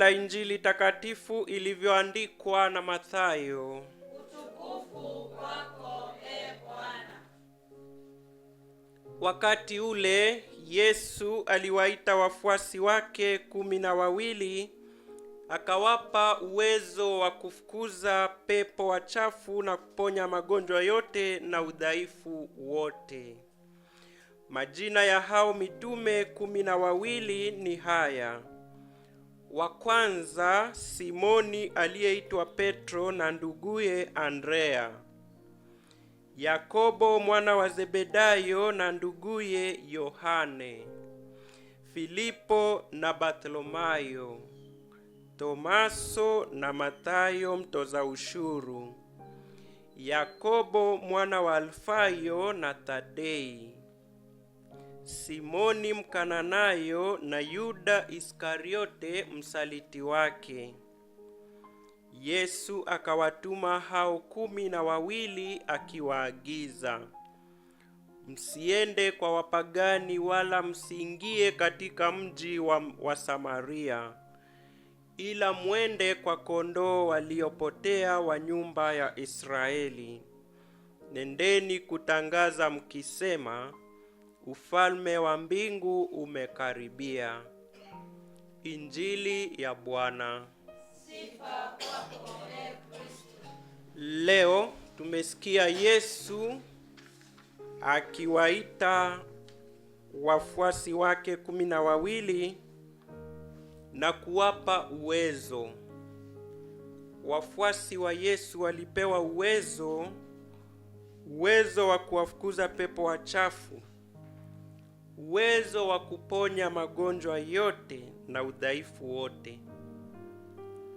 ya Injili takatifu ilivyoandikwa na Mathayo. Utukufu kwako, Bwana. Wakati ule Yesu aliwaita wafuasi wake 12, akawapa uwezo wa kufukuza pepo wachafu na kuponya magonjwa yote na udhaifu wote. Majina ya hao mitume 12 ni haya: wa kwanza, Simoni aliyeitwa Petro na nduguye Andrea; Yakobo mwana wa Zebedayo na nduguye Yohane; Filipo na Bartholomayo; Tomaso na Mathayo mtoza ushuru; Yakobo mwana wa Alfayo na Tadei; Simoni Mkananayo na Yuda Iskariote msaliti wake. Yesu akawatuma hao 12 akiwaagiza, msiende kwa wapagani wala msiingie katika mji wa Samaria, ila mwende kwa kondoo waliopotea wa nyumba ya Israeli. Nendeni kutangaza mkisema, ufalme wa mbingu umekaribia. Injili ya Bwana. Sifa kwako, Kristo. Leo tumesikia Yesu akiwaita wafuasi wake 12 na kuwapa uwezo. Wafuasi wa Yesu walipewa uwezo wa kuwafukuza pepo wachafu, uwezo wa kuponya magonjwa yote na udhaifu wote.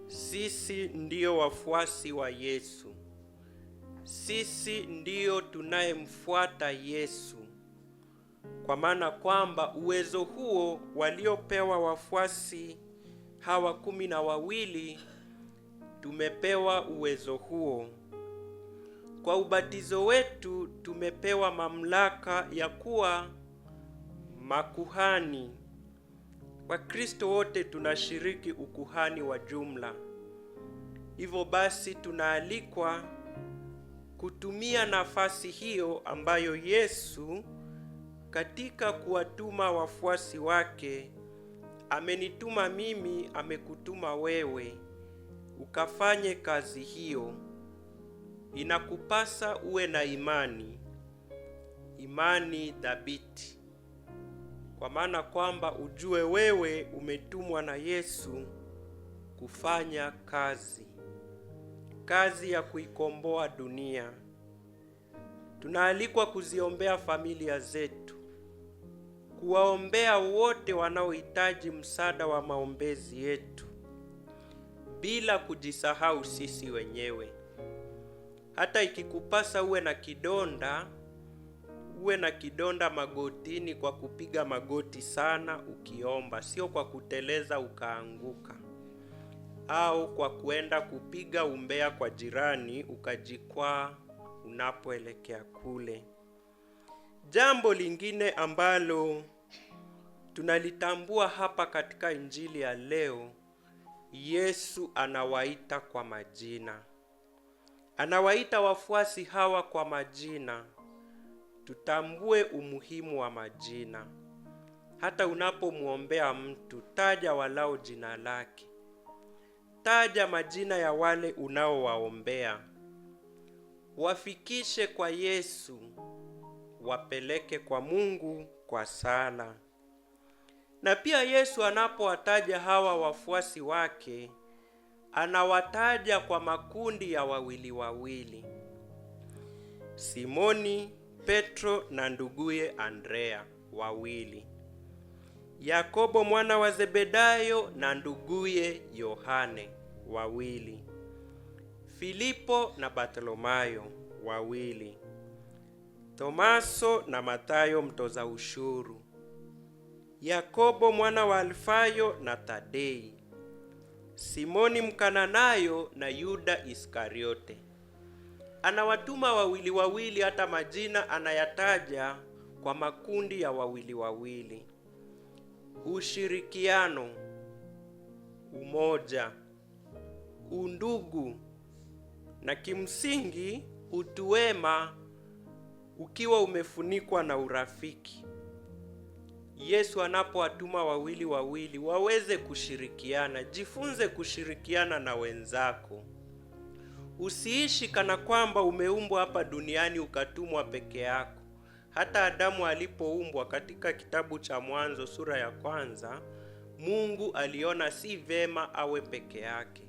Sisi ndio wafuasi wa Yesu. Sisi ndio tunayemfuata Yesu, kwa maana kwamba uwezo huo waliopewa wafuasi hawa 12, tumepewa uwezo huo. Kwa ubatizo wetu tumepewa mamlaka ya kuwa makuhani. Wakristo wote tunashiriki ukuhani wa jumla. Hivyo basi tunaalikwa kutumia nafasi hiyo ambayo Yesu katika kuwatuma wafuasi wake, amenituma mimi, amekutuma wewe, ukafanye kazi hiyo. Inakupasa uwe na imani thabiti, kwa maana kwamba ujue wewe umetumwa na Yesu kufanya kazi ya kuikomboa dunia. Tunaalikwa kuziombea familia zetu, kuwaombea wote wanaohitaji msaada wa maombezi yetu, bila kujisahau sisi wenyewe. Hata ikikupasa uwe na kidonda magotini kwa kupiga magoti sana ukiomba, sio kwa kuteleza ukaanguka, au kwa kuenda kupiga umbea kwa jirani ukajikwaa unapoelekea kule. Jambo lingine ambalo tunalitambua hapa katika Injili ya leo, Yesu anawaita kwa majina. Anawaita wafuasi hawa kwa majina. Tutambue umuhimu wa majina. Hata unapomwombea mtu, taja walao jina lake. Taja majina ya wale unaowaombea. Wafikishe kwa Yesu, wapeleke kwa Mungu kwa sala. Na pia Yesu anapowataja hawa wafuasi wake, anawataja kwa makundi ya wawili. Simoni Petro na nduguye Andrea 2; Yakobo mwana wa Zebedayo na nduguye Yohane 2; Filipo na Bartholomayo 2; Tomaso na Mathayo mtoza ushuru; Yakobo mwana wa Alfayo na Tadei; Simoni Mkananayo na Yuda Iskariote. Anawatuma wawili, hata majina anayataja kwa makundi ya wawili. Ushirikiano. umoja, undugu na kimsingi utu wema ukiwa umefunikwa na urafiki. Yesu anapowatuma wawili waweze kushirikiana. Jifunze kushirikiana na wenzako. Usiishi kana kwamba umeumbwa hapa duniani ukatumwa peke yako. Hata Adamu alipoumbwa katika kitabu cha Mwanzo sura ya 1, Mungu aliona si vema awe peke yake,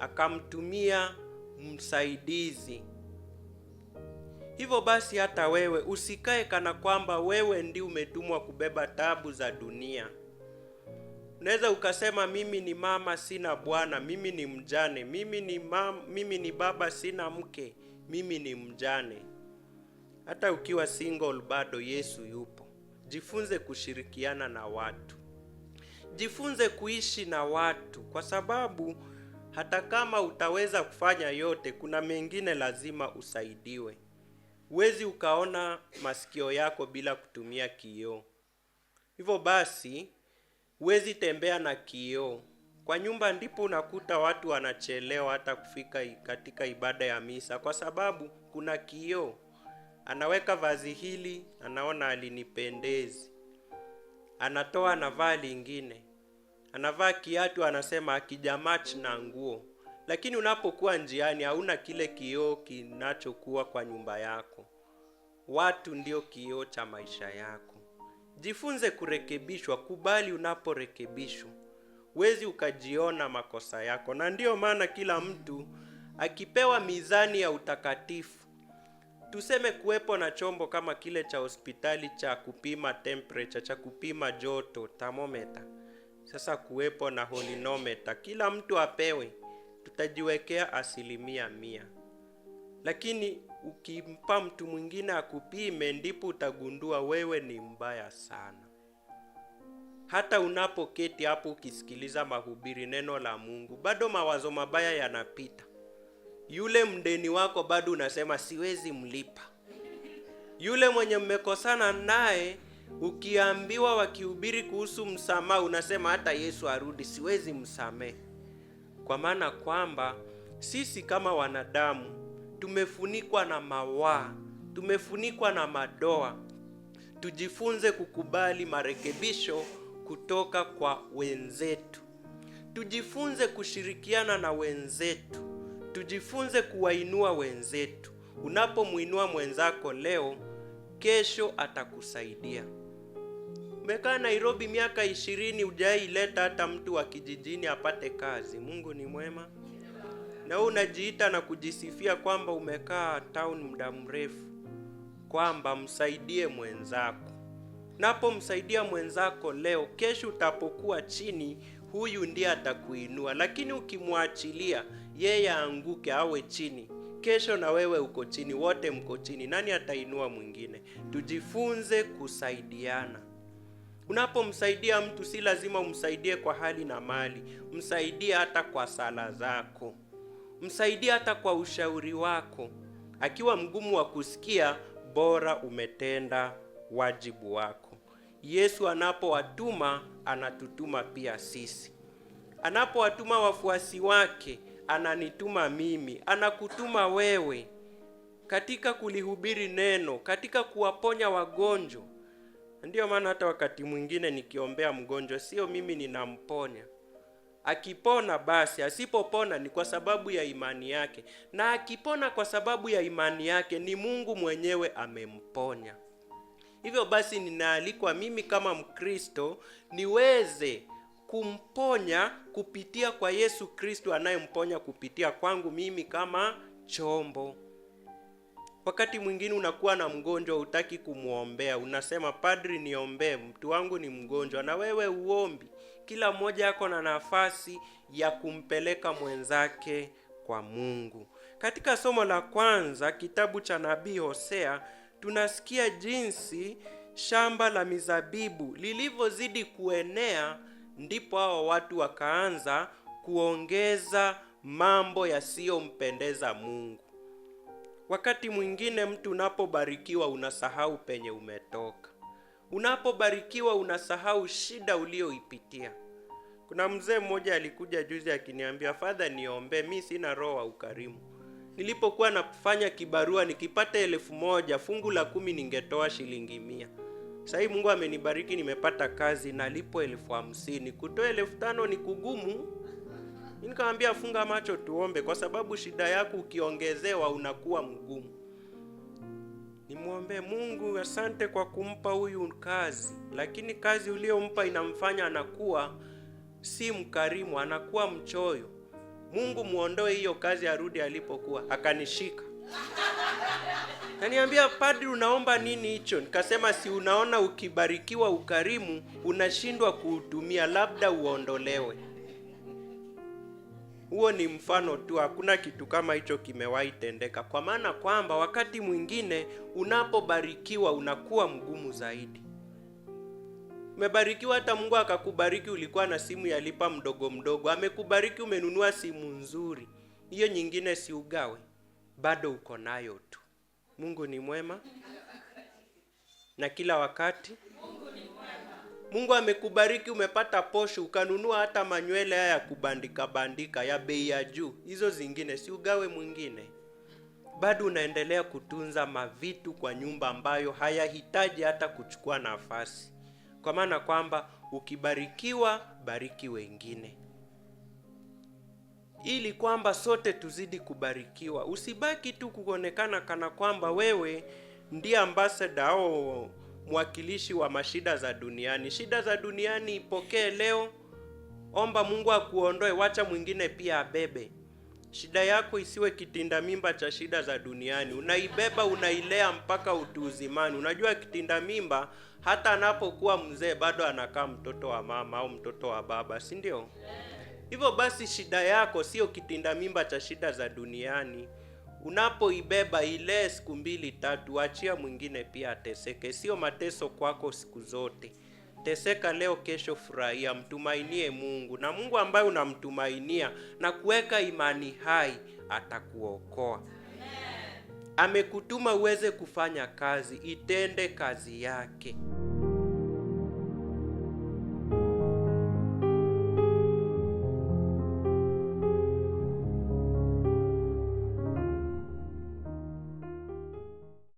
akamtumia msaidizi. Hivyo basi hata wewe usikae kana kwamba wewe ndi umetumwa kubeba tabu za dunia. Unaweza ukasema mimi ni mama sina bwana, mimi ni mjane, mimi ni baba sina mke, mimi ni mjane. Hata ukiwa single bado Yesu yupo. Jifunze kushirikiana na watu. Jifunze kuishi na watu, kwa sababu hata kama utaweza kufanya yote, kuna mengine lazima usaidiwe. Huwezi ukaona masikio yako bila kutumia kioo. Hivyo basi, huwezi tembea na kioo. Kwa nyumba ndipo unakuta watu wanachelewa hata kufika katika ibada ya misa, kwa sababu kuna kioo. Anaweka vazi hili, anaona alinipendezi. Anatoa anavaa lingine. Anavaa kiatu, anasema akijamatch na nguo. Lakini unapokuwa njiani hauna kile kioo kinachokuwa kwa nyumba yako. Watu ndio kioo cha maisha yako. Jifunze kurekebishwa, kubali unaporekebishwa. Huwezi ukajiona makosa yako. Na ndio maana kila mtu akipewa mizani ya utakatifu, tuseme kuwepo na chombo kama kile cha hospitali cha kupima temperature, cha kupima joto, thermometer. Sasa kuwepo na holinometer, kila mtu apewe, tutajiwekea 100%. Lakini ukimpa mtu mwingine akupime, ndipo utagundua wewe ni mbaya sana. Hata unapoketi hapo ukisikiliza mahubiri, neno la Mungu, bado mawazo mabaya yanapita. Yule mdeni wako bado unasema siwezi mlipa. Yule mwenye mmekosana naye, ukiambiwa wakihubiri kuhusu msamaha, unasema hata Yesu arudi siwezi msamehe. Kwa maana kwamba sisi kama wanadamu tumefunikwa na mawaa, tumefunikwa na madoa. Tujifunze kukubali marekebisho kutoka kwa wenzetu. Tujifunze kushirikiana na wenzetu. Tujifunze kuwainua wenzetu. Unapomuinua mwenzako leo, kesho atakusaidia. Umekaa Nairobi miaka 20, hujaileta hata mtu wa kijijini apate kazi. Mungu ni mwema. Na unajiita na kujisifia kwamba umekaa town muda mrefu, kwamba msaidie mwenzako. Unapomsaidia mwenzako leo, kesho utapokuwa chini, huyu ndiye atakuinua. Lakini ukimwachilia yeye aanguke awe chini, kesho na wewe uko chini, wote mko chini, nani atainua mwingine? Tujifunze kusaidiana. Unapomsaidia mtu si lazima umsaidie kwa hali na mali. Msaidie hata kwa sala zako. Msaidie hata kwa ushauri wako. Akiwa mgumu wa kusikia, bora umetenda wajibu wako. Yesu anapowatuma, anatutuma pia sisi. Anapowatuma wafuasi wake, ananituma mimi, anakutuma wewe, katika kulihubiri neno, katika kuwaponya wagonjwa. Ndio maana hata wakati mwingine nikiombea mgonjwa, sio mimi ninamponya. Akipona basi, asipopona ni kwa sababu ya imani yake. Na akipona kwa sababu ya imani yake, ni Mungu mwenyewe amemponya. Hivyo basi ninaalikwa mimi kama Mkristo niweze kumponya kupitia kwa Yesu Kristo anayemponya kupitia kwangu mimi kama chombo. Wakati mwingine unakuwa na mgonjwa, hutaki kumuombea. Unasema, padri niombee, mtu wangu ni mgonjwa, na wewe uombi. Kila mmoja yako na nafasi ya kumpeleka mwenzake kwa Mungu. Katika somo la kwanza, kitabu cha nabii Hosea, tunasikia jinsi shamba la mizabibu lilivyozidi kuenea, ndipo hao watu wakaanza kuongeza mambo yasiyompendeza Mungu. Wakati mwingine mtu unapobarikiwa unasahau penye umetoka. Unapobarikiwa unasahau shida ulioipitia. Kuna mzee mmoja alikuja juzi akiniambia, "Father, niombe, mimi sina roho wa ukarimu. Nilipokuwa nafanya kibarua nikipata 1,000, fungu la 10 ningetoa shilingi 100. Sasa hivi Mungu amenibariki, nimepata kazi na lipo 50,000. Kutoa 5,000 ni kugumu." Nikamwambia, funga macho tuombe, kwa sababu shida yako ukiongezewa unakuwa mgumu. Nimwombe Mungu, asante kwa kumpa huyu kazi, lakini kazi uliyompa inamfanya anakuwa si mkarimu, anakuwa mchoyo. Mungu muondoe hiyo kazi, arudi alipokuwa. Akanishika. Kaniambia, "Padri, unaomba nini hicho?" Nikasema, si unaona ukibarikiwa ukarimu unashindwa kuutumia, labda uondolewe. Huo ni mfano tu, hakuna kitu kama hicho kimewahi tendeka. Kwa maana kwamba wakati mwingine unapobarikiwa unakuwa mgumu zaidi. Umebarikiwa, hata Mungu akakubariki ulikuwa na simu ya lipa mdogo mdogo. Amekubariki umenunua simu nzuri. Hiyo nyingine si ugawe, bado uko nayo tu. Mungu ni mwema. Na kila wakati Mungu amekubariki, umepata posho, ukanunua hata manywele haya ya kubandika bandika ya bei ya juu. Hizo zingine si ugawe mwingine. Bado unaendelea kutunza mavitu kwa nyumba ambayo hayahitaji hata kuchukua nafasi. Kwa maana kwamba ukibarikiwa, bariki wengine, ili kwamba sote tuzidi kubarikiwa. Usibaki tu kuonekana kana kwamba wewe ndiye ambassador au mwakilishi wa mashida za duniani. Shida za duniani ipokee leo, omba Mungu akuondoe, wacha mwingine pia abebe. Shida yako isiwe kitinda mimba cha shida za duniani. Unaibeba, unailea mpaka utu uzimani. Unajua kitinda mimba hata anapokuwa mzee bado anakaa mtoto wa mama au mtoto wa baba, si ndio? Hivyo basi shida yako sio kitinda mimba cha shida za duniani. Unapoibeba ile siku 2-3, achia mwingine pia ateseke. Sio mateso kwako siku zote. Teseka leo, kesho furahia, mtumainie Mungu. Na Mungu ambaye unamtumainia na kuweka imani hai atakuokoa. Amekutuma uweze kufanya kazi, itende kazi yake.